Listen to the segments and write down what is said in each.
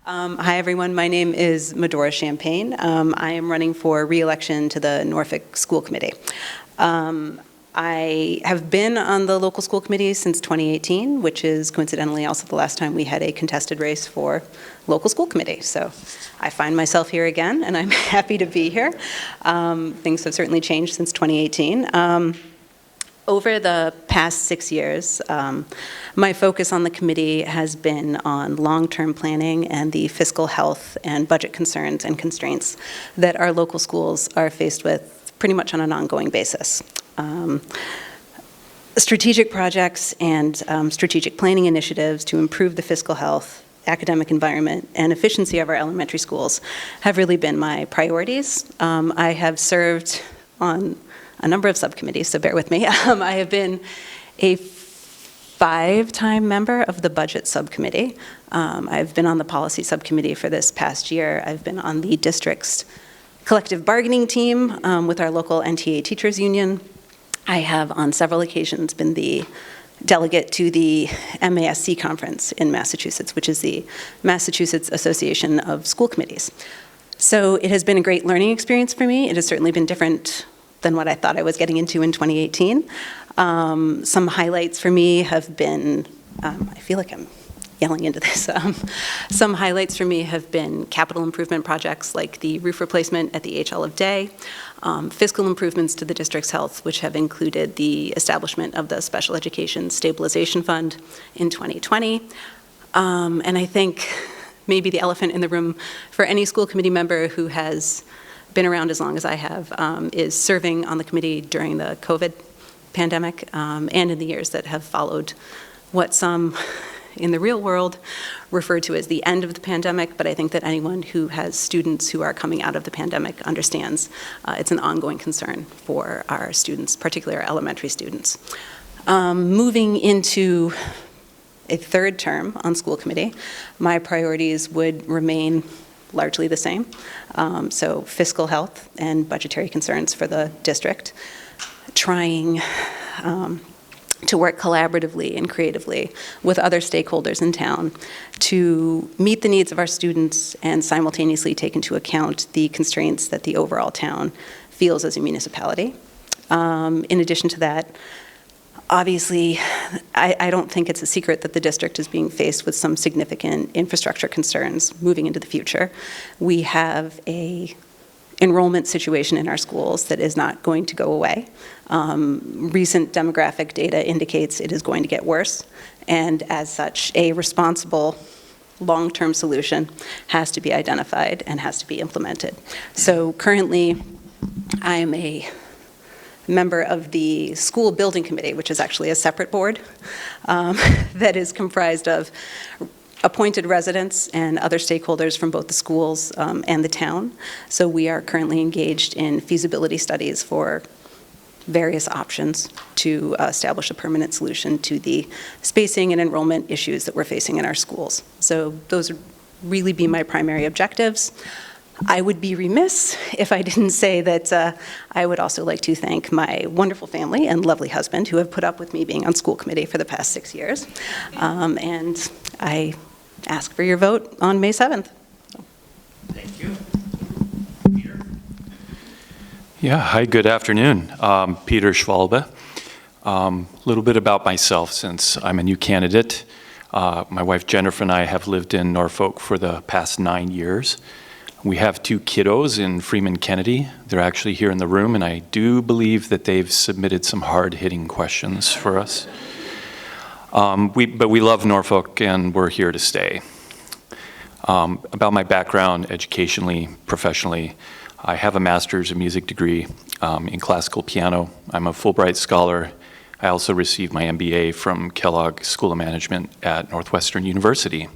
Hi, everyone. My name is Madora Champagne. I am running for re-election to the Norfolk School Committee. I have been on the local school committee since 2018, which is coincidentally also the last time we had a contested race for local school committee. So I find myself here again, and I'm happy to be here. Things have certainly changed since 2018. Over the past 6 years, my focus on the committee has been on long-term planning and the fiscal health and budget concerns and constraints that our local schools are faced with pretty much on an ongoing basis. Strategic projects and strategic planning initiatives to improve the fiscal health, academic environment, and efficiency of our elementary schools have really been my priorities. I have served on a number of subcommittees, so bear with me. I have been a 5-time member of the budget subcommittee. I've been on the policy subcommittee for this past year. I've been on the district's collective bargaining team with our local NTA teachers union. I have on several occasions been the delegate to the MASC conference in Massachusetts, which is the Massachusetts Association of School Committees. So it has been a great learning experience for me. It has certainly been different than what I thought I was getting into in 2018. Some highlights for me have been, I feel like I'm yelling into this. Some highlights for me have been capital improvement projects like the roof replacement at the HL of Day, fiscal improvements to the district's health, which have included the establishment of the Special Education Stabilization Fund in 2020. And I think maybe the elephant in the room for any school committee member who has been around as long as I have, is serving on the committee during the COVID pandemic and in the years that have followed what some in the real world refer to as the end of the pandemic, but I think that anyone who has students who are coming out of the pandemic understands it's an ongoing concern for our students, particularly our elementary students. Moving into a third term on school committee, my priorities would remain largely the same. So fiscal health and budgetary concerns for the district, trying to work collaboratively and creatively with other stakeholders in town to meet the needs of our students and simultaneously take into account the constraints that the overall town feels as a municipality. In addition to that, obviously, I don't think it's a secret that the district is being faced with some significant infrastructure concerns moving into the future. We have a enrollment situation in our schools that is not going to go away. Recent demographic data indicates it is going to get worse, and as such, a responsible long-term solution has to be identified and has to be implemented. So currently, I am a member of the school building committee, which is actually a separate board that is comprised of appointed residents and other stakeholders from both the schools and the town. So we are currently engaged in feasibility studies for various options to establish a permanent solution to the spacing and enrollment issues that we're facing in our schools. So those would really be my primary objectives. I would be remiss if I didn't say that I would also like to thank my wonderful family and lovely husband who have put up with me being on school committee for the past 6 years. And I ask for your vote on May 7th. Thank you. Peter? Yeah, hi, good afternoon. Peter Schwalbe. A little bit about myself since I'm a new candidate. My wife Jennifer and I have lived in Norfolk for the past 9 years. We have 2 kiddos in Freeman Kennedy. They're actually here in the room, and I do believe that they've submitted some hard-hitting questions for us. But we love Norfolk, and we're here to stay. About my background, educationally, professionally, I have a master's of music degree in classical piano. I'm a Fulbright scholar. I also received my MBA from Kellogg School of Management at Northwestern University.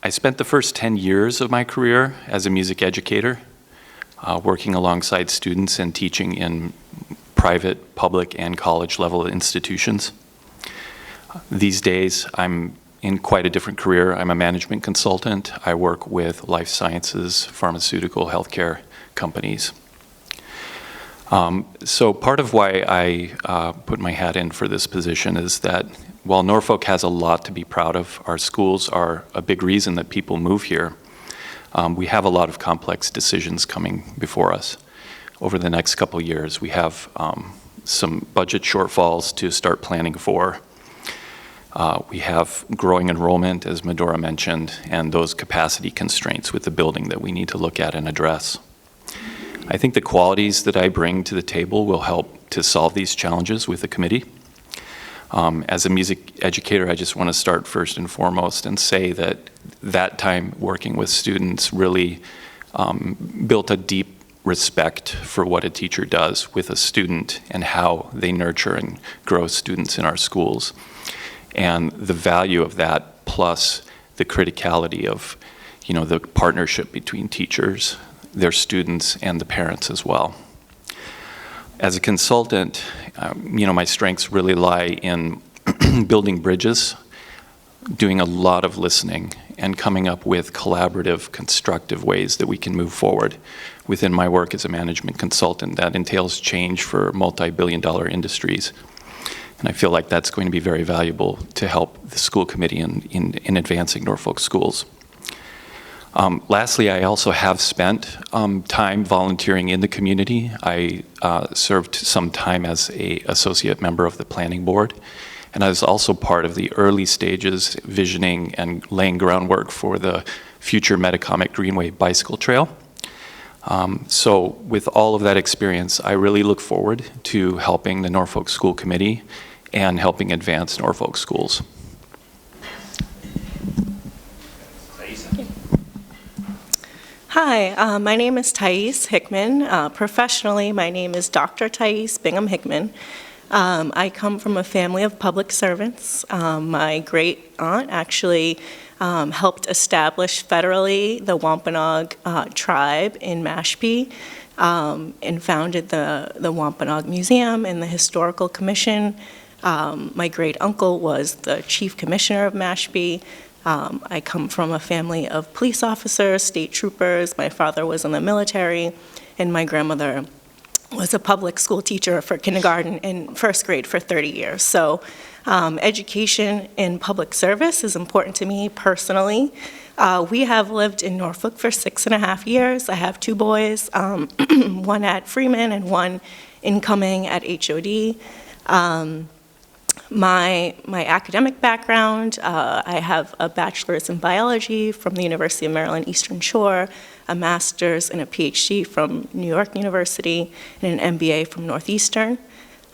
I spent the first 10 years of my career as a music educator, working alongside students and teaching in private, public, and college-level institutions. These days, I'm in quite a different career. I'm a management consultant. I work with life sciences, pharmaceutical, healthcare companies. So part of why I put my hat in for this position is that while Norfolk has a lot to be proud of, our schools are a big reason that people move here. We have a lot of complex decisions coming before us over the next couple years. We have some budget shortfalls to start planning for. We have growing enrollment, as Madora mentioned, and those capacity constraints with the building that we need to look at and address. I think the qualities that I bring to the table will help to solve these challenges with the committee. As a music educator, I just want to start first and foremost and say that time working with students really built a deep respect for what a teacher does with a student and how they nurture and grow students in our schools. And the value of that, plus the criticality of, the partnership between teachers, their students, and the parents as well. As a consultant, my strengths really lie in building bridges, doing a lot of listening, and coming up with collaborative, constructive ways that we can move forward. Within my work as a management consultant, that entails change for multi-billion-dollar industries. And I feel like that's going to be very valuable to help the school committee in advancing Norfolk schools. Lastly, I also have spent time volunteering in the community. I served some time as an associate member of the planning board, and I was also part of the early stages visioning and laying groundwork for the future Metacomet Greenway bicycle trail. So with all of that experience, I really look forward to helping the Norfolk School Committee and helping advance Norfolk schools. Hi, my name is Taies Hickman. Professionally, my name is Dr. Taies Bingham Hickman. I come from a family of public servants. My great aunt actually helped establish federally the Wampanoag tribe in Mashpee and founded the Wampanoag Museum and the Historical Commission. My great uncle was the chief commissioner of Mashpee. I come from a family of police officers, state troopers. My father was in the military, and my grandmother was a public school teacher for kindergarten and first grade for 30 years. So education and public service is important to me personally. We have lived in Norfolk for 6.5 years. I have 2 boys, one at Freeman and one incoming at HOD. My academic background, I have a bachelor's in biology from the University of Maryland Eastern Shore, a master's and a PhD from New York University, and an MBA from Northeastern.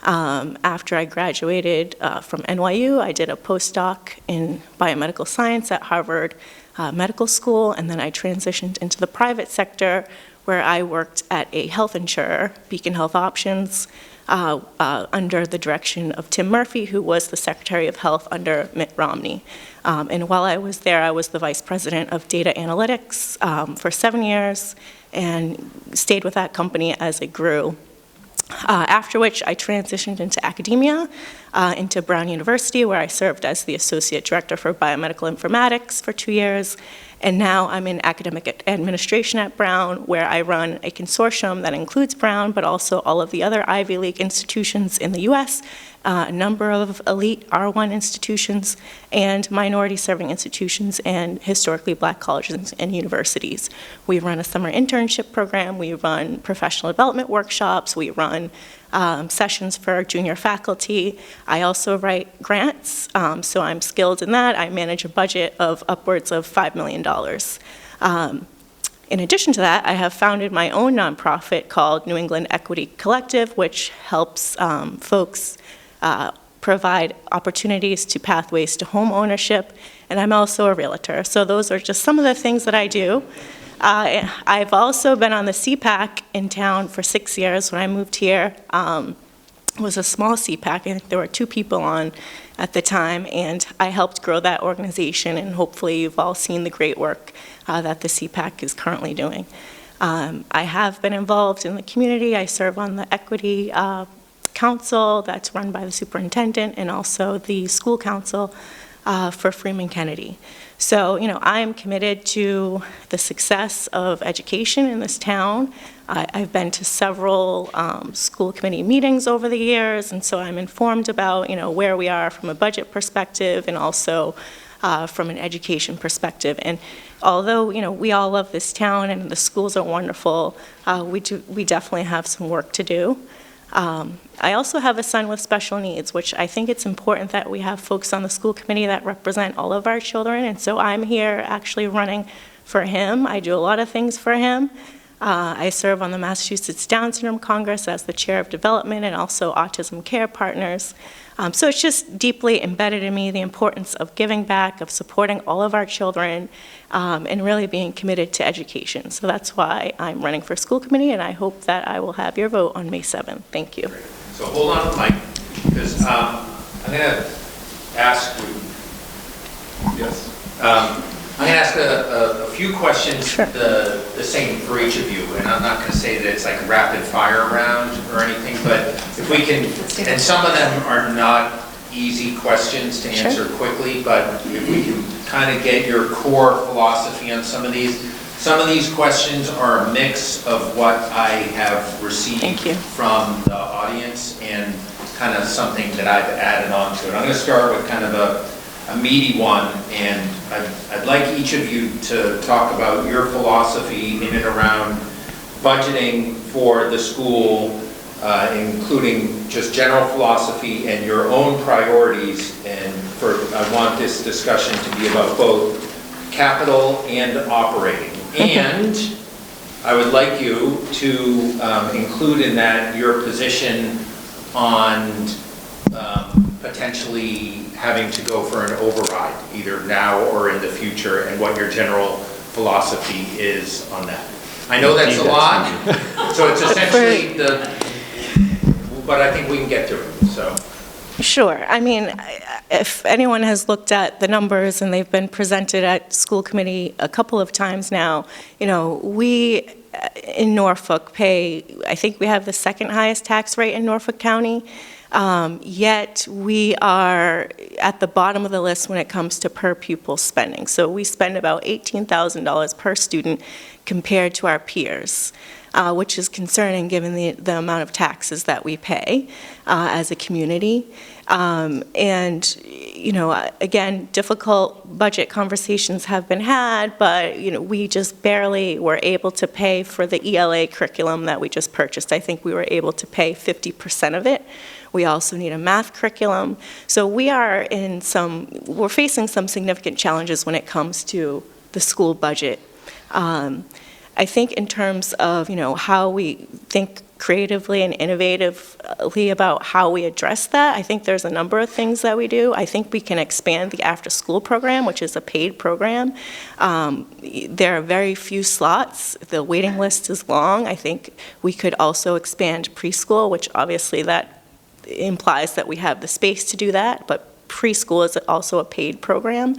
After I graduated from NYU, I did a postdoc in biomedical science at Harvard Medical School, and then I transitioned into the private sector where I worked at a health insurer, Beacon Health Options, under the direction of Tim Murphy, who was the Secretary of Health under Mitt Romney. And while I was there, I was the Vice President of Data Analytics for 7 years and stayed with that company as it grew. After which I transitioned into academia, into Brown University, where I served as the Associate Director for Biomedical Informatics for 2 years. And now I'm in academic administration at Brown, where I run a consortium that includes Brown, but also all of the other Ivy League institutions in the US, a number of elite R1 institutions, and minority-serving institutions and historically black colleges and universities. We run a summer internship program, we run professional development workshops, we run sessions for our junior faculty. I also write grants, so I'm skilled in that. I manage a budget of upwards of $5 million. In addition to that, I have founded my own nonprofit called New England Equity Collective, which helps folks provide opportunities to pathways to home ownership, and I'm also a realtor. So those are just some of the things that I do. I've also been on the CPAC in town for 6 years. When I moved here, it was a small CPAC. I think there were 2 people on at the time, and I helped grow that organization, and hopefully you've all seen the great work that the CPAC is currently doing. I have been involved in the community. I serve on the Equity Council that's run by the superintendent, and also the school council for Freeman Kennedy. So, I am committed to the success of education in this town. I've been to several school committee meetings over the years, and so I'm informed about, where we are from a budget perspective and also from an education perspective. And although, we all love this town and the schools are wonderful, we definitely have some work to do. I also have a son with special needs, which I think it's important that we have folks on the school committee that represent all of our children, and so I'm here actually running for him. I do a lot of things for him. I serve on the Massachusetts Down Syndrome Congress as the chair of development and also Autism Care Partners. So it's just deeply embedded in me, the importance of giving back, of supporting all of our children, and really being committed to education. So that's why I'm running for school committee, and I hope that I will have your vote on May 7th. Thank you. So hold on, Mike, because I'm going to ask you. Yes. I'm going to ask a few questions, Sure. the same for each of you, and I'm not going to say that it's like a rapid fire round or anything, but if we can, and some of them are not easy questions to answer quickly, but if we can kind of get your core philosophy on some of these. Some of these questions are a mix of what I have received from the audience and kind of something that I've added on to it. I'm going to start with kind of a meaty one, and I'd like each of you to talk about your philosophy in and around budgeting for the school, including just general philosophy and your own priorities. And I want this discussion to be about both capital and operating. And I would like you to include in that your position on potentially having to go for an override, either now or in the future, and what your general philosophy is on that. I know that's a lot, so it's essentially but I think we can get to it, so. Sure. I mean, if anyone has looked at the numbers, and they've been presented at school committee a couple of times now, we in Norfolk pay, I think we have the second highest tax rate in Norfolk County, yet we are at the bottom of the list when it comes to per pupil spending. So we spend about $18,000 per student compared to our peers. Which is concerning given the amount of taxes that we pay as a community. And, again, difficult budget conversations have been had, but, we just barely were able to pay for the ELA curriculum that we just purchased. I think we were able to pay 50% of it. We also need a math curriculum. So we're facing some significant challenges when it comes to the school budget. I think in terms of, how we think creatively and innovatively about how we address that, I think there's a number of things that we do. I think we can expand the after-school program, which is a paid program. There are very few slots. The waiting list is long. I think we could also expand preschool, which obviously that implies that we have the space to do that, but preschool is also a paid program.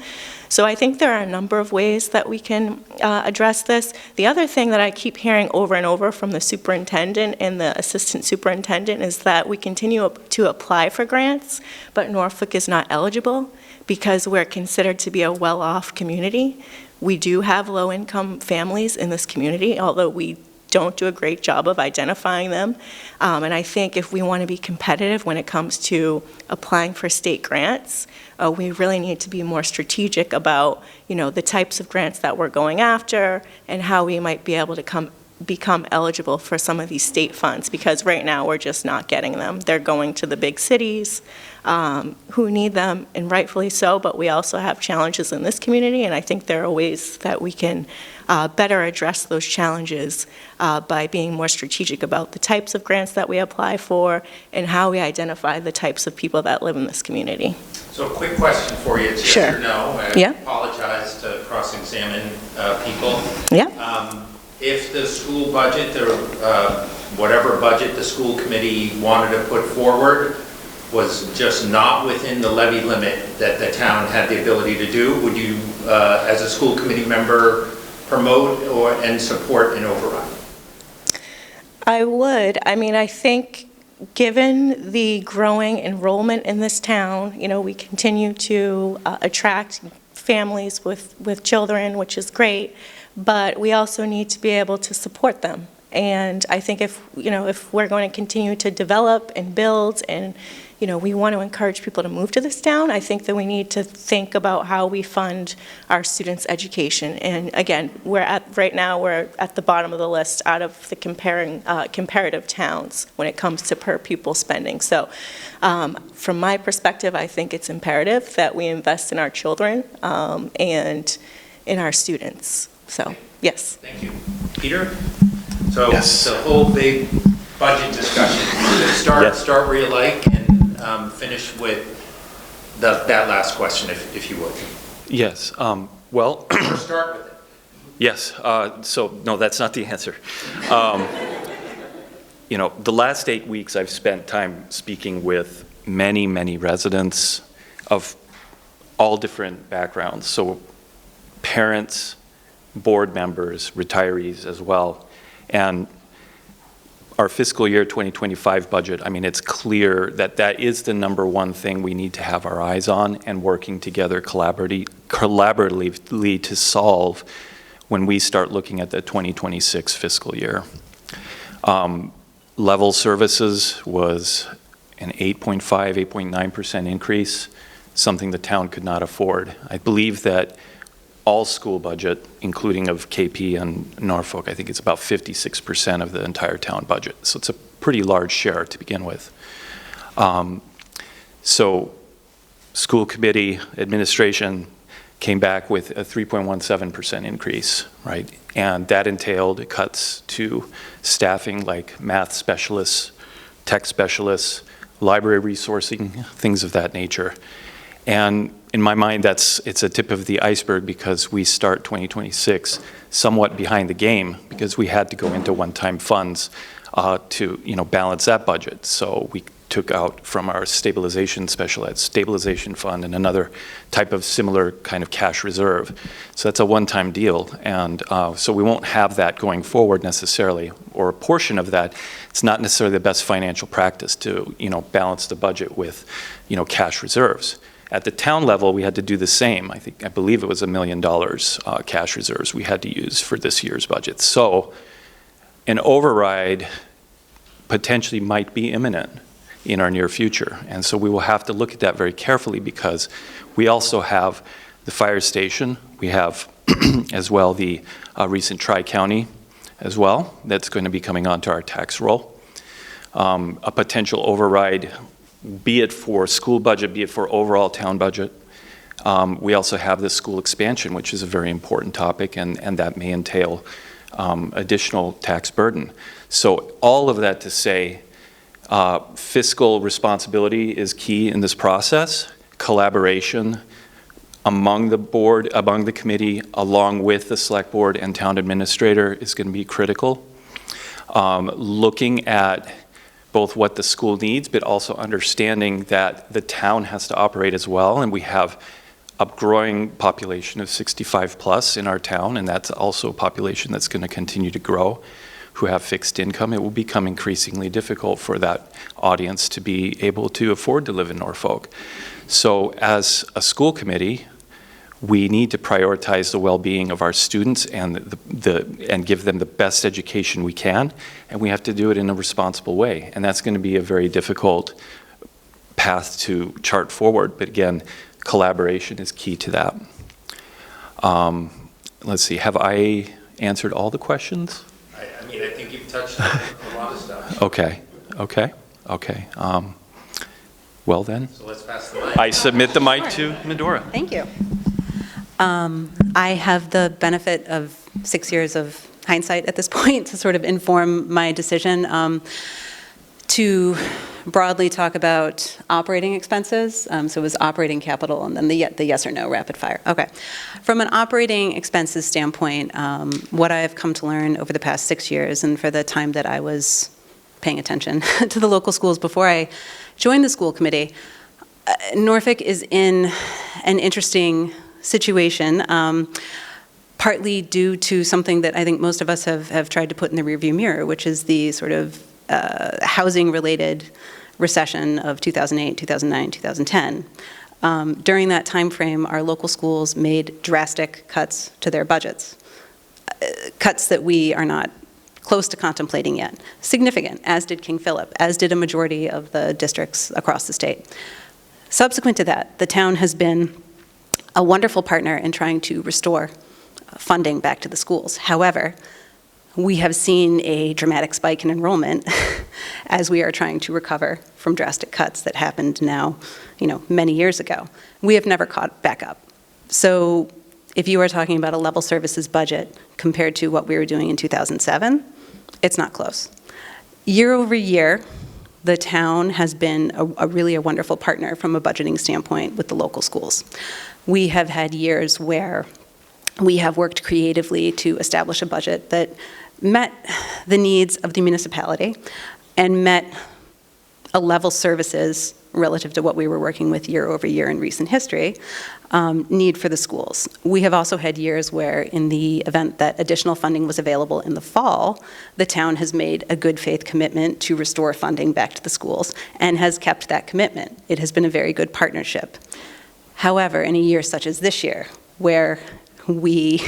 So I think there are a number of ways that we can address this. The other thing that I keep hearing over and over from the superintendent and the assistant superintendent is that we continue to apply for grants, but Norfolk is not eligible because we're considered to be a well-off community. We do have low-income families in this community, although we don't do a great job of identifying them. And I think if we want to be competitive when it comes to applying for state grants, we really need to be more strategic about, the types of grants that we're going after and how we might be able to become eligible for some of these state funds, because right now we're just not getting them. They're going to the big cities who need them, and rightfully so, but we also have challenges in this community, and I think there are ways that we can better address those challenges by being more strategic about the types of grants that we apply for and how we identify the types of people that live in this community. So a quick question for you, it's Sure. yes or no. I apologize to cross-examine people. Yeah. If the school budget, or whatever budget the school committee wanted to put forward, was just not within the levy limit that the town had the ability to do, would you, as a school committee member, promote and support an override? I would. I mean, I think given the growing enrollment in this town, we continue to attract families with children, which is great, but we also need to be able to support them. And I think if we're going to continue to develop and build and, we want to encourage people to move to this town, I think that we need to think about how we fund our students' education. And again, right now we're at the bottom of the list out of the comparative towns when it comes to per pupil spending. So from my perspective, I think it's imperative that we invest in our children and in our students. So, yes. Thank you. Peter? So Yes. the whole big budget discussion, start where you like and finish with that last question, if you would. Yes. Well, Or start with it. yes. So, no, that's not the answer. The last 8 weeks I've spent time speaking with many, many residents of all different backgrounds. So parents, board members, retirees as well. And our fiscal year 2025 budget, I mean, it's clear that that is the number one thing we need to have our eyes on and working together collaboratively to solve when we start looking at the 2026 fiscal year. Level services was an 8.5, 8.9% increase, something the town could not afford. I believe that all school budget, including of KP and Norfolk, I think it's about 56% of the entire town budget. So it's a pretty large share to begin with. So school committee administration came back with a 3.17% increase, right? And that entailed cuts to staffing like math specialists, tech specialists, library resourcing, things of that nature. And in my mind, it's a tip of the iceberg because we start 2026 somewhat behind the game because we had to go into one-time funds to balance that budget. So we took out from our stabilization special ed stabilization fund and another type of similar kind of cash reserve. So that's a one-time deal, and so we won't have that going forward necessarily, or a portion of that. It's not necessarily the best financial practice to balance the budget with cash reserves. At the town level, we had to do the same. I believe it was $1 million cash reserves we had to use for this year's budget. So an override potentially might be imminent in our near future. And so we will have to look at that very carefully because we also have the fire station. We have as well the recent Tri-County as well that's going to be coming onto our tax roll. A potential override, be it for school budget, be it for overall town budget. We also have the school expansion, which is a very important topic, and that may entail additional tax burden. So all of that to say, fiscal responsibility is key in this process. Collaboration among the board, among the committee, along with the select board and town administrator is going to be critical. Looking at both what the school needs, but also understanding that the town has to operate as well, and we have a growing population of 65 plus in our town, and that's also a population that's going to continue to grow, who have fixed income. It will become increasingly difficult for that audience to be able to afford to live in Norfolk. So as a school committee, we need to prioritize the well-being of our students and and give them the best education we can, and we have to do it in a responsible way. And that's going to be a very difficult path to chart forward, but again, collaboration is key to that. Let's see, have I answered all the questions? I think you've touched on a lot of stuff. Okay. Well then, So let's pass the mic. I submit the mic to Madora. Thank you. I have the benefit of 6 years of hindsight at this point to sort of inform my decision. To broadly talk about operating expenses, so it was operating capital and then the yes or no rapid fire. Okay. From an operating expenses standpoint, what I've come to learn over the past 6 years and for the time that I was paying attention to the local schools before I joined the school committee, Norfolk is in an interesting situation, partly due to something that I think most of us have tried to put in the rearview mirror, which is the sort of housing-related recession of 2008, 2009, 2010. During that time frame, our local schools made drastic cuts to their budgets, cuts that we are not close to contemplating yet. Significant, as did King Philip, as did a majority of the districts across the state. Subsequent to that, the town has been a wonderful partner in trying to restore funding back to the schools. However, we have seen a dramatic spike in enrollment as we are trying to recover from drastic cuts that happened now, many years ago. We have never caught back up. So if you are talking about a level services budget compared to what we were doing in 2007, it's not close. Year over year, the town has been really a wonderful partner from a budgeting standpoint with the local schools. We have had years where we have worked creatively to establish a budget that met the needs of the municipality and met a level services relative to what we were working with year over year in recent history, need for the schools. We have also had years where in the event that additional funding was available in the fall, the town has made a good faith commitment to restore funding back to the schools and has kept that commitment. It has been a very good partnership. However, in a year such as this year, where we,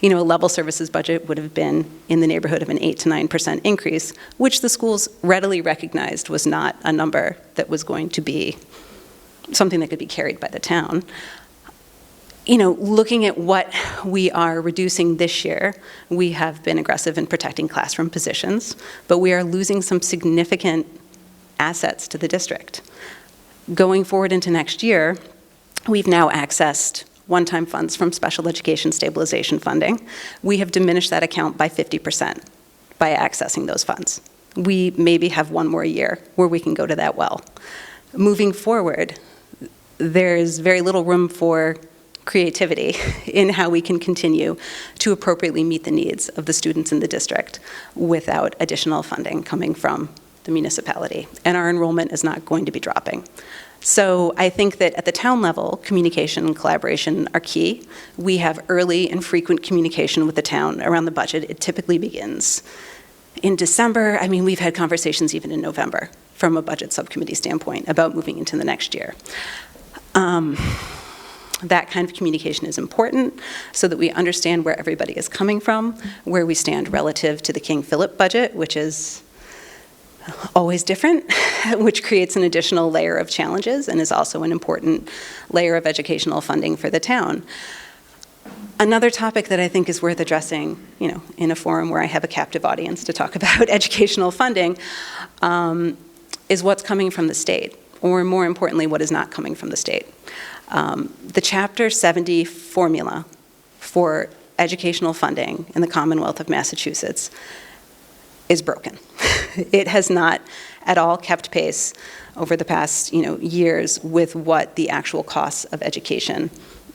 a level services budget would have been in the neighborhood of an 8 to 9% increase, which the schools readily recognized was not a number that was going to be something that could be carried by the town. Looking at what we are reducing this year, we have been aggressive in protecting classroom positions, but we are losing some significant assets to the district. Going forward into next year, we've now accessed one-time funds from special education stabilization funding. We have diminished that account by 50% by accessing those funds. We maybe have one more year where we can go to that well. Moving forward, there's very little room for creativity in how we can continue to appropriately meet the needs of the students in the district without additional funding coming from the municipality. And our enrollment is not going to be dropping. So I think that at the town level, communication and collaboration are key. We have early and frequent communication with the town around the budget. It typically begins in December. We've had conversations even in November from a budget subcommittee standpoint about moving into the next year. That kind of communication is important so that we understand where everybody is coming from, where we stand relative to the King Philip budget, which is always different, which creates an additional layer of challenges and is also an important layer of educational funding for the town. Another topic that I think is worth addressing, in a forum where I have a captive audience to talk about educational funding, is what's coming from the state, or more importantly, what is not coming from the state. The Chapter 70 formula for educational funding in the Commonwealth of Massachusetts is broken. It has not at all kept pace over the past, years with what the actual costs of education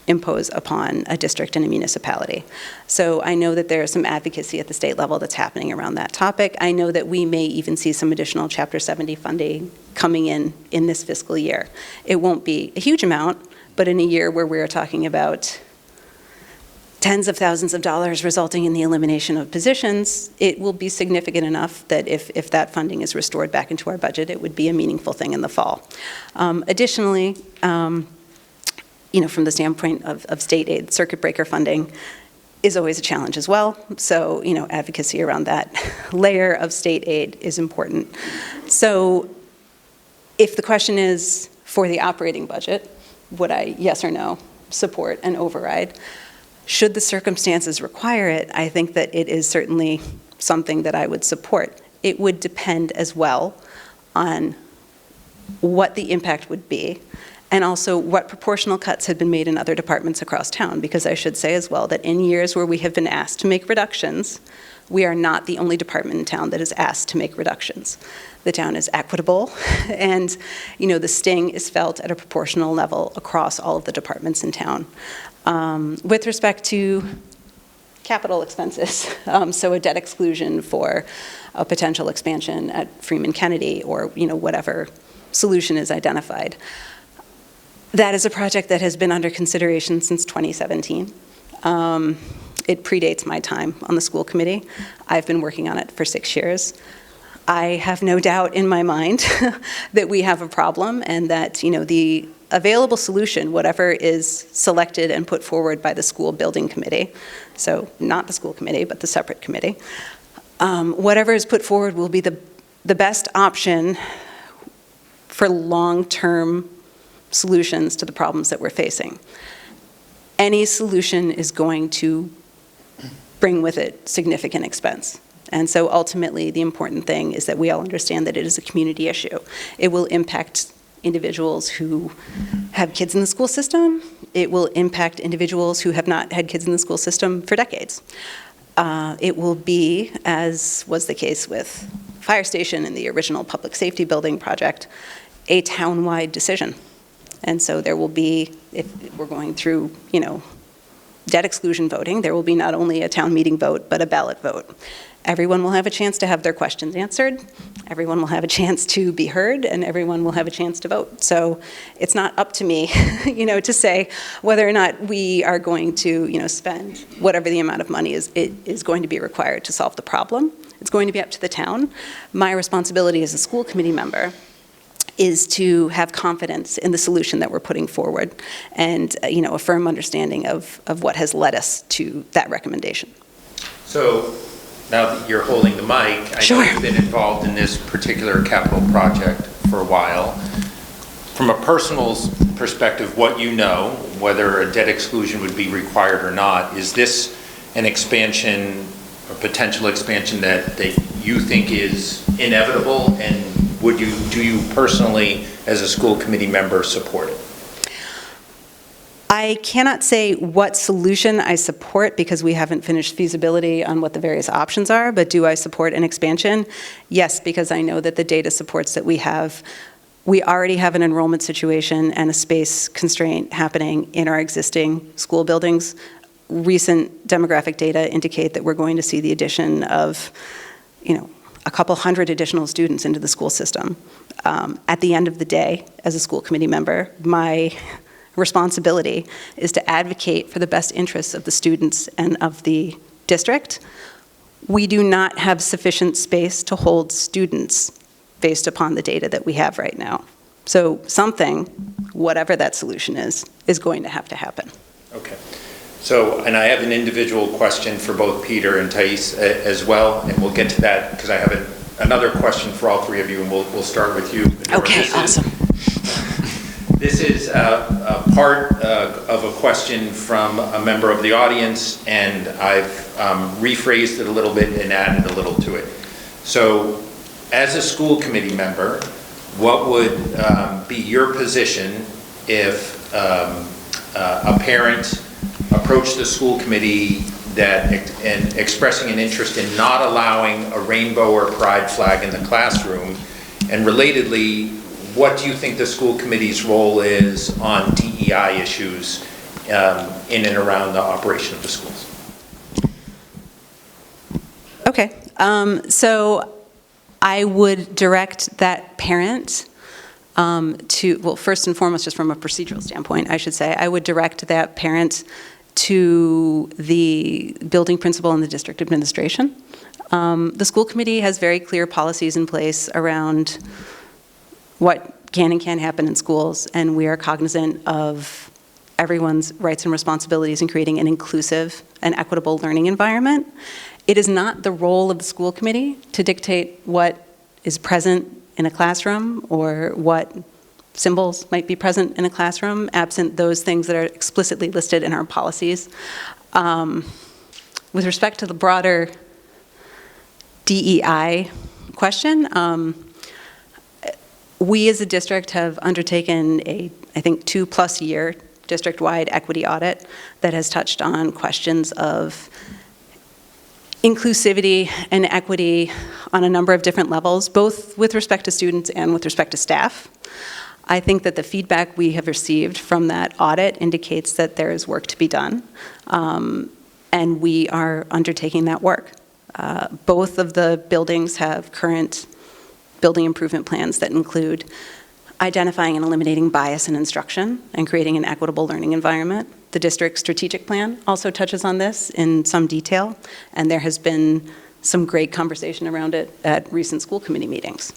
impose upon a district and a municipality. So I know that there is some advocacy at the state level that's happening around that topic. I know that we may even see some additional Chapter 70 funding coming in this fiscal year. It won't be a huge amount, but in a year where we're talking about tens of thousands of dollars resulting in the elimination of positions, it will be significant enough that if that funding is restored back into our budget, it would be a meaningful thing in the fall. Additionally, from the standpoint of state aid, circuit breaker funding is always a challenge as well. So, advocacy around that layer of state aid is important. So if the question is for the operating budget, would I, yes or no, support an override? Should the circumstances require it, I think that it is certainly something that I would support. It would depend as well on what the impact would be, and also what proportional cuts had been made in other departments across town, because I should say as well that in years where we have been asked to make reductions, we are not the only department in town that is asked to make reductions. The town is equitable, and the sting is felt at a proportional level across all of the departments in town. With respect to capital expenses, so a debt exclusion for a potential expansion at Freeman Kennedy, or whatever solution is identified. That is a project that has been under consideration since 2017. It predates my time on the school committee. I've been working on it for 6 years. I have no doubt in my mind that we have a problem, and that the available solution, whatever is selected and put forward by the school building committee, so not the school committee, but the separate committee, whatever is put forward will be the best option for long-term solutions to the problems that we're facing. Any solution is going to bring with it significant expense. And so ultimately, the important thing is that we all understand that it is a community issue. It will impact individuals who have kids in the school system. It will impact individuals who have not had kids in the school system for decades. It will be, as was the case with fire station in the original public safety building project, a town-wide decision. And so there will be, if we're going through, debt exclusion voting, there will be not only a town meeting vote, but a ballot vote. Everyone will have a chance to have their questions answered, everyone will have a chance to be heard, and everyone will have a chance to vote. So it's not up to me, to say whether or not we are going to, spend whatever the amount of money is going to be required to solve the problem. It's going to be up to the town. My responsibility as a school committee member is to have confidence in the solution that we're putting forward and, a firm understanding of what has led us to that recommendation. So now that you're holding the mic, I know you've been involved in this particular capital project for a while. From a personal perspective, what you know, whether a debt exclusion would be required or not, is this an expansion, a potential expansion that you think is inevitable, and do you personally, as a school committee member, support it? I cannot say what solution I support because we haven't finished feasibility on what the various options are, but do I support an expansion? Yes, because I know that the data supports that we have. We already have an enrollment situation and a space constraint happening in our existing school buildings. Recent demographic data indicate that we're going to see the addition of, a couple hundred additional students into the school system. At the end of the day, as a school committee member, my responsibility is to advocate for the best interests of the students and of the district. We do not have sufficient space to hold students based upon the data that we have right now. So something, whatever that solution is going to have to happen. Okay. So, and I have an individual question for both Peter and Taies as well, and we'll get to that because I have another question for all three of you, and we'll start with you. Okay, awesome. This is a part of a question from a member of the audience, and I've rephrased it a little bit and added a little to it. So, as a school committee member, what would be your position if a parent approached the school committee and expressing an interest in not allowing a rainbow or pride flag in the classroom, and relatedly, what do you think the school committee's role is on DEI issues in and around the operation of the schools? Okay, so I would direct that parent well, first and foremost, just from a procedural standpoint, I should say, I would direct that parent to the building principal and the district administration. The school committee has very clear policies in place around what can and can't happen in schools, and we are cognizant of everyone's rights and responsibilities in creating an inclusive and equitable learning environment. It is not the role of the school committee to dictate what is present in a classroom or what symbols might be present in a classroom, absent those things that are explicitly listed in our policies. With respect to the broader DEI question, we as a district have undertaken a, I think, 2+ year district-wide equity audit that has touched on questions of inclusivity and equity on a number of different levels, both with respect to students and with respect to staff. I think that the feedback we have received from that audit indicates that there is work to be done, and we are undertaking that work. Both of the buildings have current building improvement plans that include identifying and eliminating bias in instruction and creating an equitable learning environment. The district's strategic plan also touches on this in some detail, and there has been some great conversation around it at recent school committee meetings.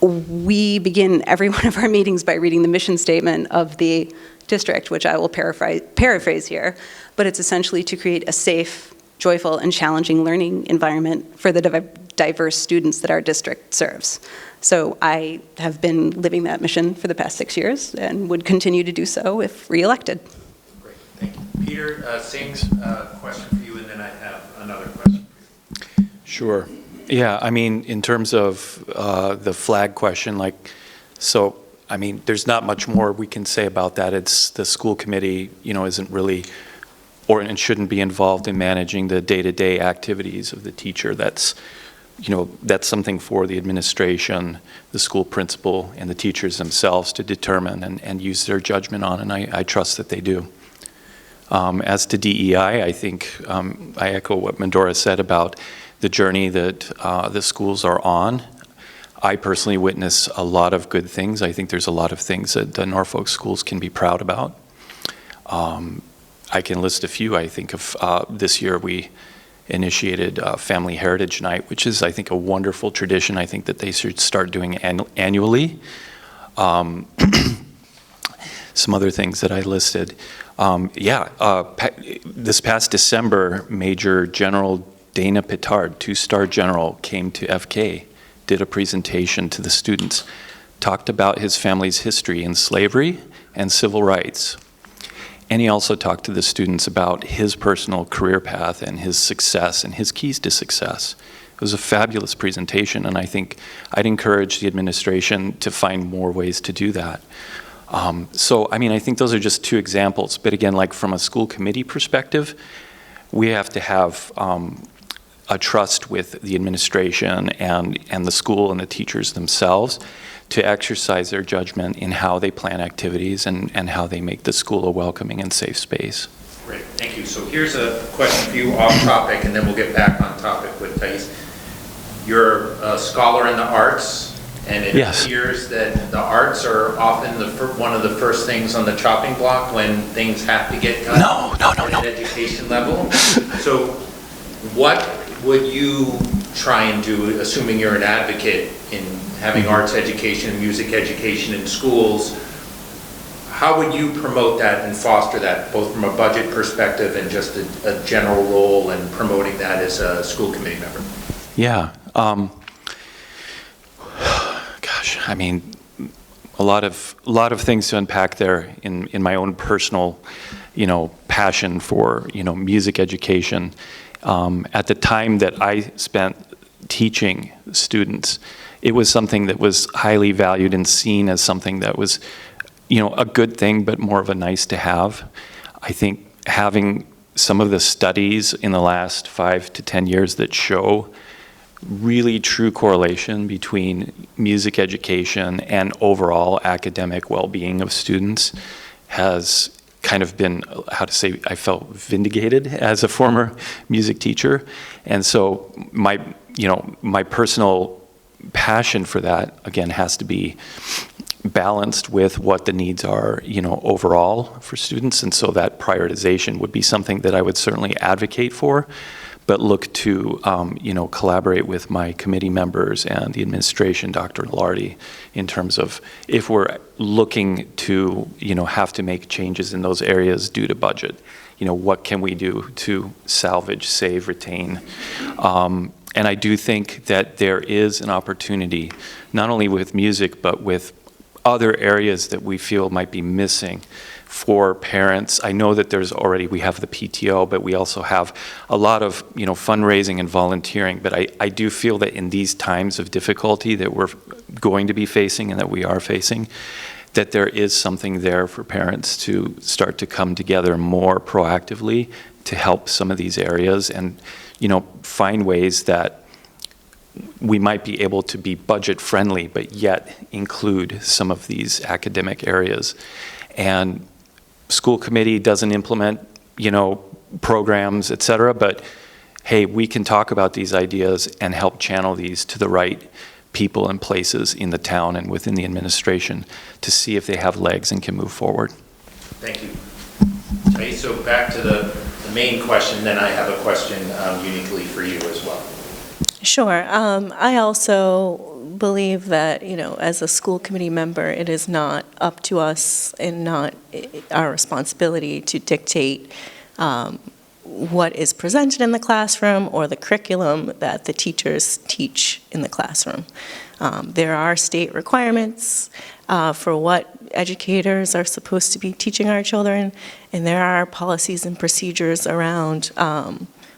We begin every one of our meetings by reading the mission statement of the district, which I will paraphrase here, but it's essentially to create a safe, joyful, and challenging learning environment for the diverse students that our district serves. So I have been living that mission for the past 6 years and would continue to do so if reelected. Great, thank you. Peter, same question for you, and then I have another question for you. Sure. Yeah, I mean, in terms of the flag question, so, I mean, there's not much more we can say about that. It's the school committee, isn't really, and shouldn't be involved in managing the day-to-day activities of the teacher. That's something for the administration, the school principal, and the teachers themselves to determine and use their judgment on, and I trust that they do. As to DEI, I think I echo what Madora said about the journey that the schools are on. I personally witness a lot of good things. I think there's a lot of things that the Norfolk schools can be proud about. I can list a few. I think of this year we initiated Family Heritage Night, which is, I think, a wonderful tradition. I think that they should start doing annually. Some other things that I listed. This past December, Major General Dana Pittard, 2-star general, came to FK, did a presentation to the students, talked about his family's history in slavery and civil rights. And he also talked to the students about his personal career path and his success and his keys to success. It was a fabulous presentation, and I think I'd encourage the administration to find more ways to do that. So, I mean, I think those are just 2 examples. But again, from a school committee perspective, we have to have a trust with the administration and the school and the teachers themselves to exercise their judgment in how they plan activities and how they make the school a welcoming and safe space. Great, thank you. So here's a question for you off topic, and then we'll get back on topic with Taies. You're a scholar in the arts, and it appears that the arts are often one of the first things on the chopping block when things have to get done at an education level. So what would you try and do, assuming you're an advocate in having arts education and music education in schools? How would you promote that and foster that, both from a budget perspective and just a general role in promoting that as a school committee member? Yeah. Gosh, I mean, a lot of things to unpack there in my own personal, passion for, music education. At the time that I spent teaching students, it was something that was highly valued and seen as something that was, a good thing, but more of a nice to have. I think having some of the studies in the last 5 to 10 years that show really true correlation between music education and overall academic well-being of students has kind of been, I felt vindicated as a former music teacher. And so my personal passion for that, again, has to be balanced with what the needs are, overall for students. And so that prioritization would be something that I would certainly advocate for, but look to, collaborate with my committee members and the administration, Dr. Lardy, in terms of if we're looking to, have to make changes in those areas due to budget, what can we do to salvage, save, retain? And I do think that there is an opportunity, not only with music, but with other areas that we feel might be missing for parents. I know that we have the PTO, but we also have a lot of, fundraising and volunteering. But I do feel that in these times of difficulty that we're going to be facing and that we are facing, that there is something there for parents to start to come together more proactively to help some of these areas and, find ways that we might be able to be budget friendly, but yet include some of these academic areas. And school committee doesn't implement, programs, et cetera, but hey, we can talk about these ideas and help channel these to the right people and places in the town and within the administration to see if they have legs and can move forward. Thank you. Okay, so back to the main question, then I have a question uniquely for you as well. Sure. I also believe that, as a school committee member, it is not up to us and not our responsibility to dictate what is presented in the classroom or the curriculum that the teachers teach in the classroom. There are state requirements for what educators are supposed to be teaching our children, and there are policies and procedures around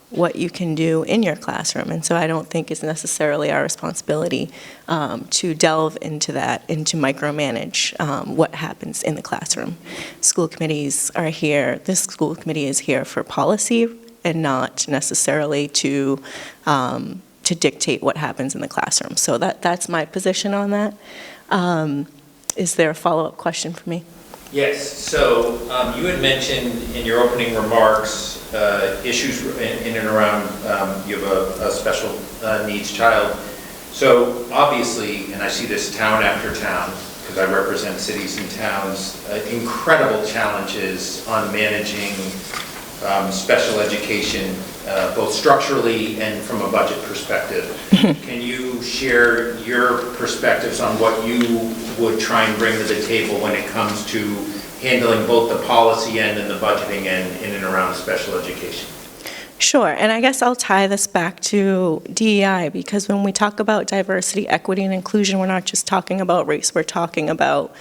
what you can do in your classroom. And so I don't think it's necessarily our responsibility to delve into that and to micromanage what happens in the classroom. School committees are here, this school committee is here for policy and not necessarily to dictate what happens in the classroom. So that's my position on that. Is there a follow-up question for me? Yes, so you had mentioned in your opening remarks issues in and around, you have a special needs child. So obviously, and I see this town after town, because I represent cities and towns, incredible challenges on managing special education, both structurally and from a budget perspective. Can you share your perspectives on what you would try and bring to the table when it comes to handling both the policy end and the budgeting end in and around special education? Sure, and I guess I'll tie this back to DEI, because when we talk about diversity, equity, and inclusion, we're not just talking about race, we're talking about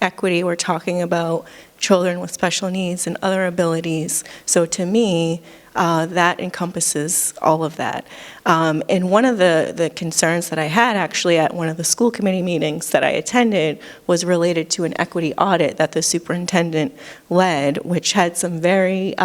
equity, we're talking about children with special needs and other abilities. So to me, that encompasses all of that. And one of the concerns that I had actually at one of the school committee meetings that I attended was related to an equity audit that the superintendent led, which had some very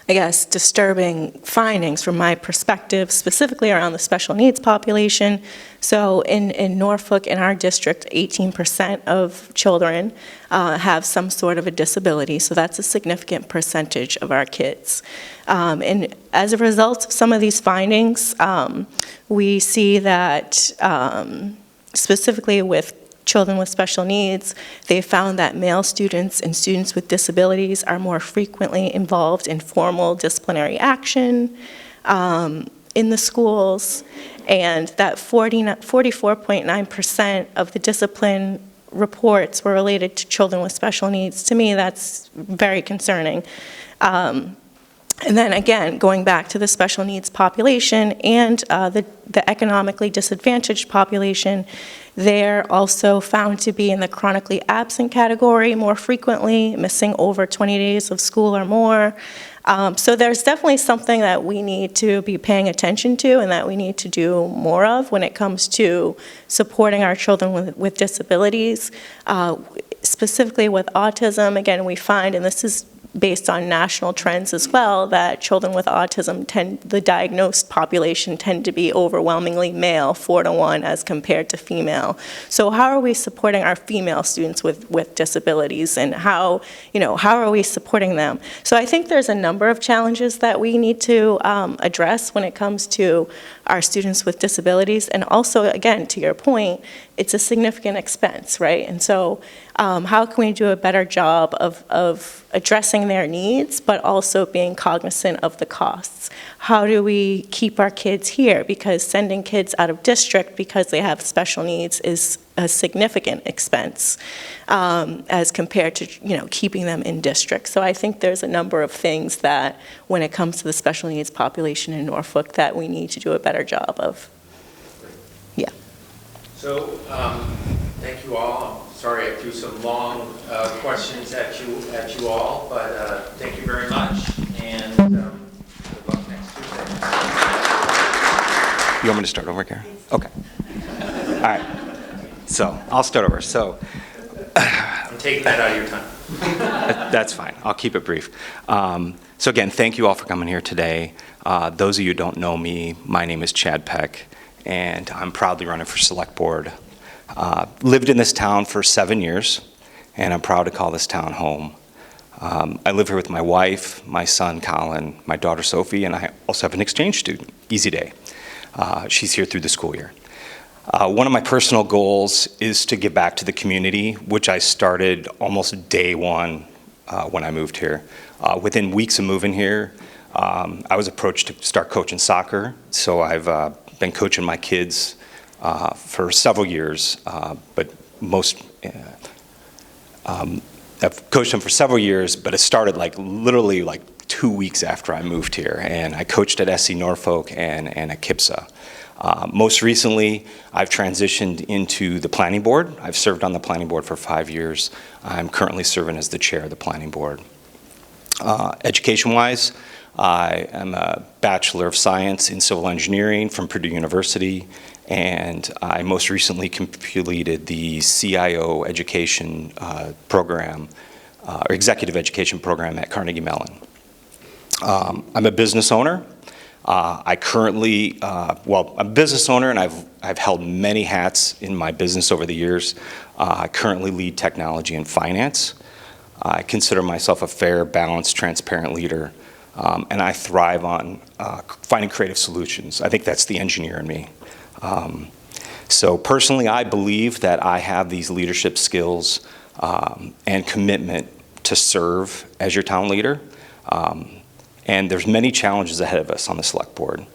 I guess, disturbing findings from my perspective, specifically around the special needs population. So in Norfolk, in our district, 18% of children have some sort of a disability, so that's a significant percentage of our kids. And as a result of some of these findings, we see that specifically with children with special needs, they found that male students and students with disabilities are more frequently involved in formal disciplinary action in the schools, and that 44.9% of the discipline reports were related to children with special needs. To me, that's very concerning. And then again, going back to the special needs population and the economically disadvantaged population, they're also found to be in the chronically absent category more frequently, missing over 20 days of school or more. So there's definitely something that we need to be paying attention to and that we need to do more of when it comes to supporting our children with disabilities. Specifically with autism, again, we find, and this is based on national trends as well, that children with autism the diagnosed population tend to be overwhelmingly male, 4-to-1 as compared to female. So how are we supporting our female students with disabilities, and how are we supporting them? So I think there's a number of challenges that we need to address when it comes to our students with disabilities, and also, again, to your point, it's a significant expense, right? And so how can we do a better job of addressing their needs, but also being cognizant of the costs? How do we keep our kids here? Because sending kids out of district because they have special needs is a significant expense as compared to keeping them in district. So I think there's a number of things that, when it comes to the special needs population in Norfolk, that we need to do a better job of. Yeah. So thank you all. I'm sorry I threw some long questions at you all, but thank you very much, and good luck next Tuesday. You want me to start over, Karen? Okay. All right. So I'll start over. So I'm taking that out of your time. that's fine. I'll keep it brief. So again, thank you all for coming here today. Those of you who don't know me, my name is Chad Peck, and I'm proudly running for Select Board. Lived in this town for 7 years, and I'm proud to call this town home. I live here with my wife, my son Colin, my daughter Sophie, and I also have an exchange student, Easy Day. She's here through the school year. One of my personal goals is to give back to the community, which I started almost day one when I moved here. Within weeks of moving here, I was approached to start coaching soccer, so I've been coaching my kids for several years, but I've coached them for several years, but it started literally 2 2 weeks after I moved here, and I coached at SC Norfolk and at KIPSA. Most recently, I've transitioned into the planning board. I've served on the planning board for 5 years. I'm currently serving as the chair of the planning board. Education-wise, I am a Bachelor of Science in Civil Engineering from Purdue University, and I most recently completed the CIO education program, or executive education program at Carnegie Mellon. I'm a business owner. I currently, I'm a business owner, and I've held many hats in my business over the years. I currently lead technology and finance. I consider myself a fair, balanced, transparent leader, and I thrive on finding creative solutions. I think that's the engineer in me. So personally, I believe that I have these leadership skills and commitment to serve as your town leader. And there's many challenges ahead of us on the select board.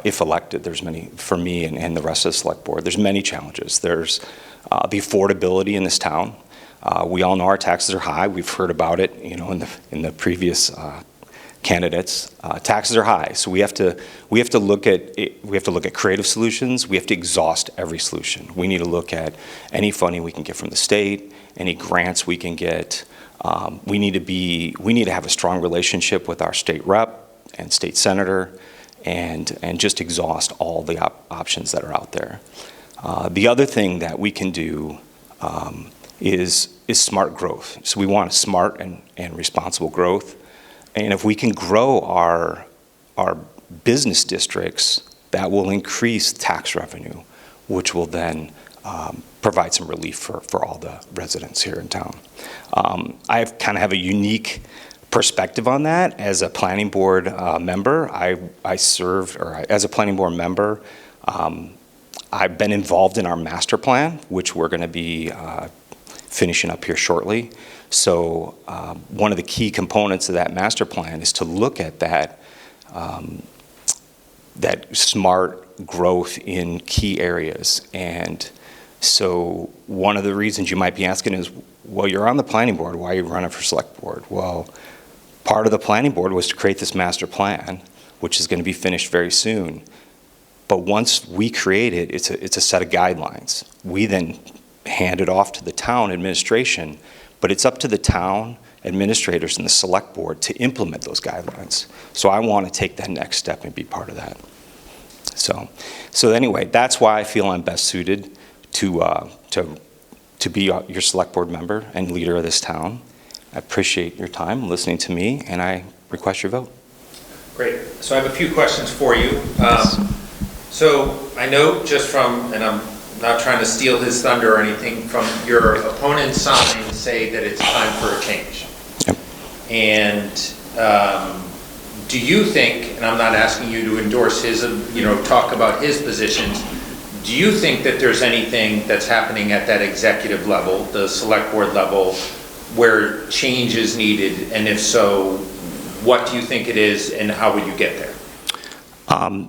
If elected, there's many, for me and the rest of the select board, there's many challenges. There's the affordability in this town. We all know our taxes are high. We've heard about it, you know, in the previous candidates. Taxes are high, so we have to look at creative solutions. We have to exhaust every solution. We need to look at any funding we can get from the state, any grants we can get. We need to have a strong relationship with our state rep and state senator, and just exhaust all the options that are out there. The other thing that we can do is smart growth. So we want smart and responsible growth. And if we can grow our business districts, that will increase tax revenue, which will then provide some relief for all the residents here in town. I kind of have a unique perspective on that. As a planning board member, as a planning board member, I've been involved in our master plan, which we're going to be finishing up here shortly. So one of the key components of that master plan is to look at that smart growth in key areas. And so one of the reasons you might be asking is, well, you're on the planning board, why are you running for select board? Well, part of the planning board was to create this master plan, which is going to be finished very soon. But once we create it, it's a set of guidelines. We then hand it off to the town administration, but it's up to the town administrators and the select board to implement those guidelines. So I want to take that next step and be part of that. So anyway, that's why I feel I'm best suited to be your select board member and leader of this town. I appreciate your time listening to me, and I request your vote. Great. So I have a few questions for you. So I know just from, and I'm not trying to steal his thunder or anything, from your opponent's signs say that it's time for a change. Yep. And do you think, and I'm not asking you to endorse his, talk about his positions, do you think that there's anything that's happening at that executive level, the select board level, where change is needed? And if so, what do you think it is, and how would you get there?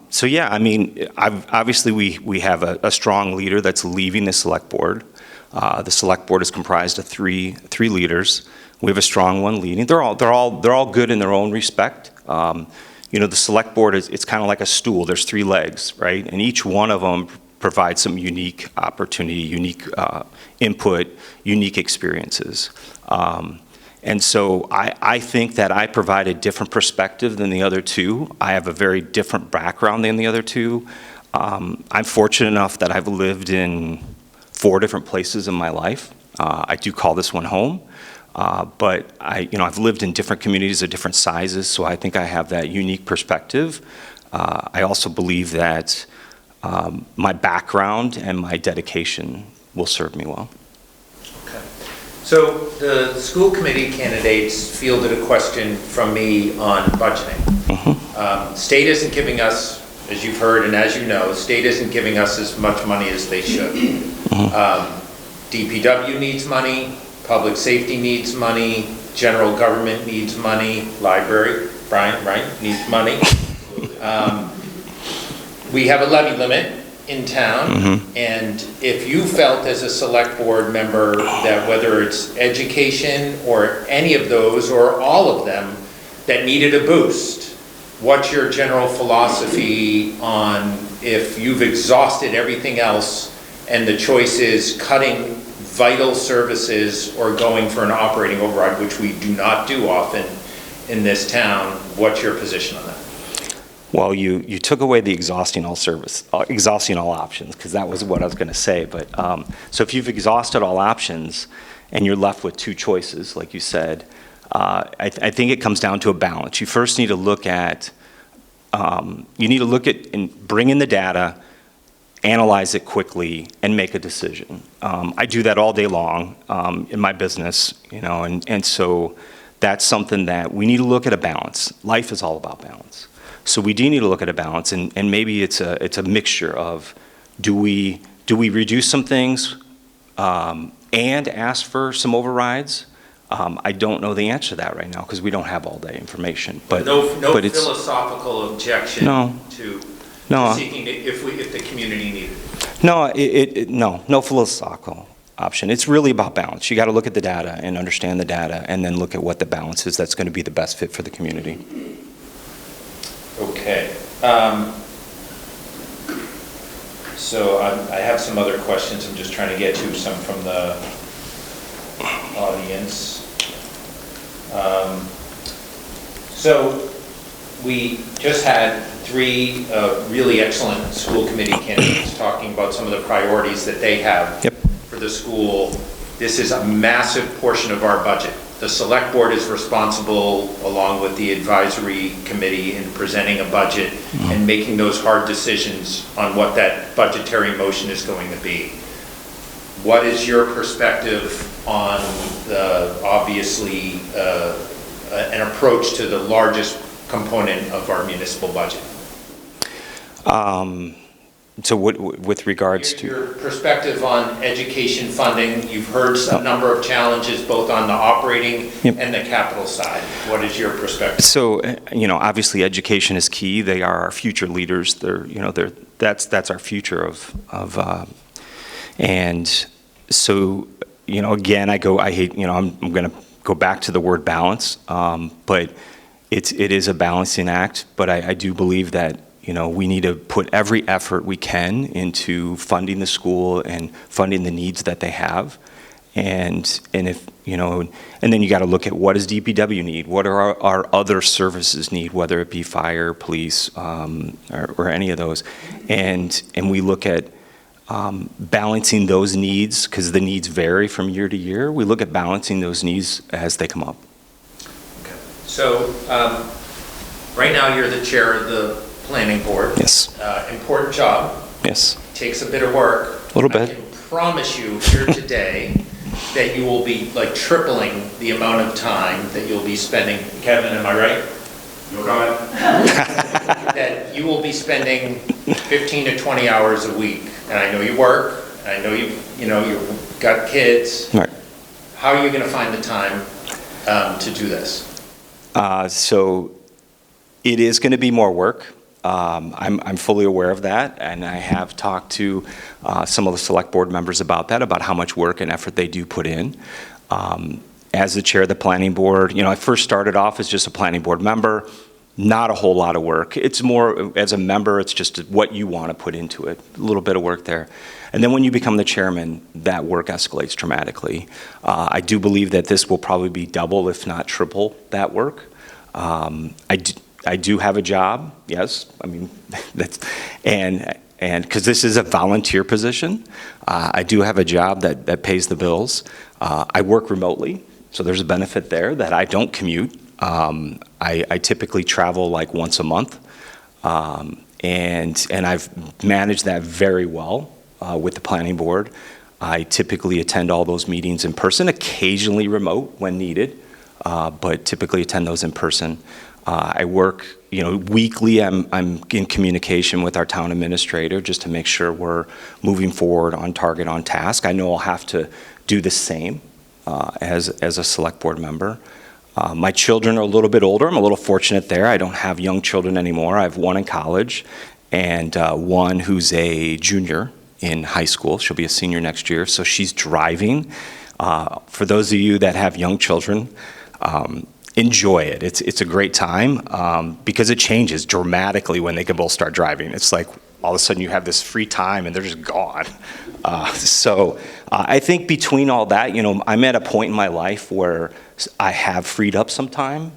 So yeah, I mean, obviously we have a strong leader that's leaving the select board. The select board is comprised of three leaders. We have a strong one leading. They're all good in their own respect. The select board it's kind of like a stool. There's 3 legs, right? And each one of them provides some unique opportunity, unique input, unique experiences. And so I think that I provide a different perspective than the other 2. I have a very different background than the other 2. I'm fortunate enough that I've lived in 4 different places in my life. I do call this one home, but I've lived in different communities of different sizes, so I think I have that unique perspective. I also believe that my background and my dedication will serve me well. So the school committee candidates fielded a question from me on budgeting. Mm-hmm. State isn't giving us, as you've heard and as you know, state isn't giving us as much money as they should. Mm-hmm. DPW needs money, public safety needs money, general government needs money, library, Brian, right, needs money. We have a levy limit in town, mm-hmm. and if you felt as a select board member that whether it's education or any of those or all of them, that needed a boost, what's your general philosophy on if you've exhausted everything else and the choice is cutting vital services or going for an operating override, which we do not do often in this town, what's your position on that? Well, you took away the exhausting all options, because that was what I was going to say. But so if you've exhausted all options and you're left with two choices, like you said, I think it comes down to a balance. You first need to look at and bring in the data, analyze it quickly, and make a decision. I do that all day long in my business, and so that's something that we need to look at a balance. Life is all about balance. So we do need to look at a balance, and maybe it's a mixture of do we reduce some things and ask for some overrides? I don't know the answer to that right now because we don't have all that information. But no philosophical objection to seeking it if the community needed it. No philosophical option. It's really about balance. You got to look at the data and understand the data, and then look at what the balance is that's going to be the best fit for the community. Okay. So I have some other questions. I'm just trying to get to some from the audience. So we just had three really excellent school committee candidates talking about some of the priorities that they have for the school. This is a massive portion of our budget. The select board is responsible, along with the advisory committee, in presenting a budget and making those hard decisions on what that budgetary motion is going to be. What is your perspective on obviously an approach to the largest component of our municipal budget? So with regards to your perspective on education funding, you've heard a number of challenges both on the operating and the capital side. What is your perspective? So, obviously education is key. They are our future leaders. That's our future and so, again, I'm going to go back to the word balance, but it is a balancing act. But I do believe that we need to put every effort we can into funding the school and funding the needs that they have. And if, and then you got to look at what does DPW need? What are our other services need, whether it be fire, police, or any of those. And we look at balancing those needs, because the needs vary from year to year. We look at balancing those needs as they come up. Okay. So right now you're the chair of the planning board. Yes. Important job. Yes. Takes a bit of work. A little bit. I can promise you here today that you will be tripling the amount of time that you'll be spending. Kevin, am I right? No comment. That you will be spending 15 to 20 hours a week. And I know you work. And I know you've got kids. Right. How are you going to find the time to do this? So it is going to be more work. I'm fully aware of that, and I have talked to some of the select board members about that, about how much work and effort they do put in. As the chair of the planning board, I first started off as just a planning board member, not a whole lot of work. It's more, as a member, it's just what you want to put into it, a little bit of work there. And then when you become the chairman, that work escalates dramatically. I do believe that this will probably be double, if not triple, that work. I do have a job, yes. I mean, and because this is a volunteer position, I do have a job that pays the bills. I work remotely, so there's a benefit there that I don't commute. I typically travel like once a month, and I've managed that very well with the planning board. I typically attend all those meetings in person, occasionally remote when needed, but typically attend those in person. I work, weekly. I'm in communication with our town administrator just to make sure we're moving forward on target, on task. I know I'll have to do the same as a select board member. My children are a little bit older. I'm a little fortunate there. I don't have young children anymore. I have one in college and one who's a junior in high school. She'll be a senior next year, so she's driving. For those of you that have young children, enjoy it. It's a great time because it changes dramatically when they can both start driving. It's like all of a sudden you have this free time and they're just gone. I think between all that, I'm at a point in my life where I have freed up some time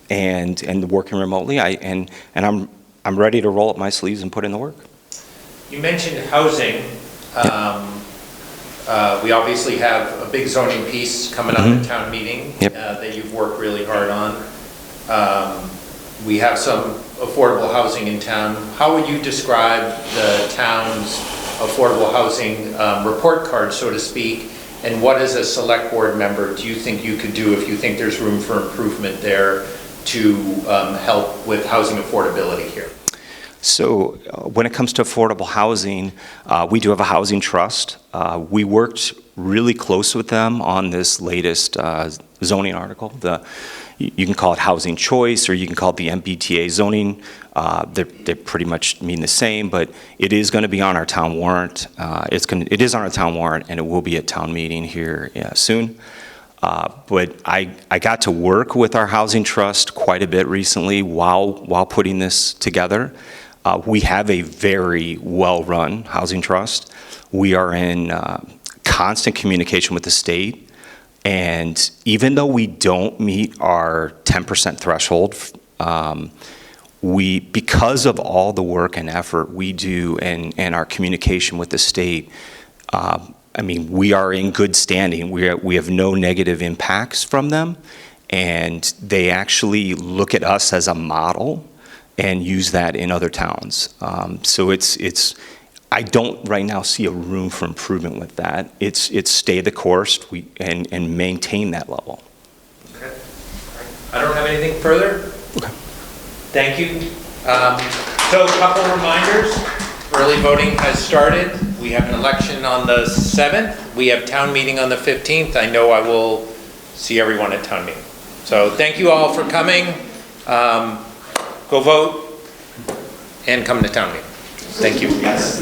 and working remotely. I'm ready to roll up my sleeves and put in the work. You mentioned housing. We obviously have a big zoning piece coming up at town meeting that you've worked really hard on. We have some affordable housing in town. How would you describe the town's affordable housing report card, so to speak? And what, as a select board member, do you think you could do if you think there's room for improvement there to help with housing affordability here? So when it comes to affordable housing, we do have a housing trust. We worked really close with them on this latest zoning article. You can call it housing choice, or you can call it the MBTA zoning. They pretty much mean the same, but it is going to be on our town warrant. It is on our town warrant, and it will be at town meeting here soon. But I got to work with our housing trust quite a bit recently while putting this together. We have a very well-run housing trust. We are in constant communication with the state, and even though we don't meet our 10% threshold, because of all the work and effort we do and our communication with the state, we are in good standing. We have no negative impacts from them, and they actually look at us as a model and use that in other towns. So I don't right now see a room for improvement with that. It's stay the course and maintain that level. Okay. I don't have anything further. Okay. Thank you. So a couple reminders. Early voting has started. We have an election on the 7th. We have town meeting on the 15th. I know I will see everyone at town meeting. So thank you all for coming. Go vote and come to town meeting. Thank you. Yes.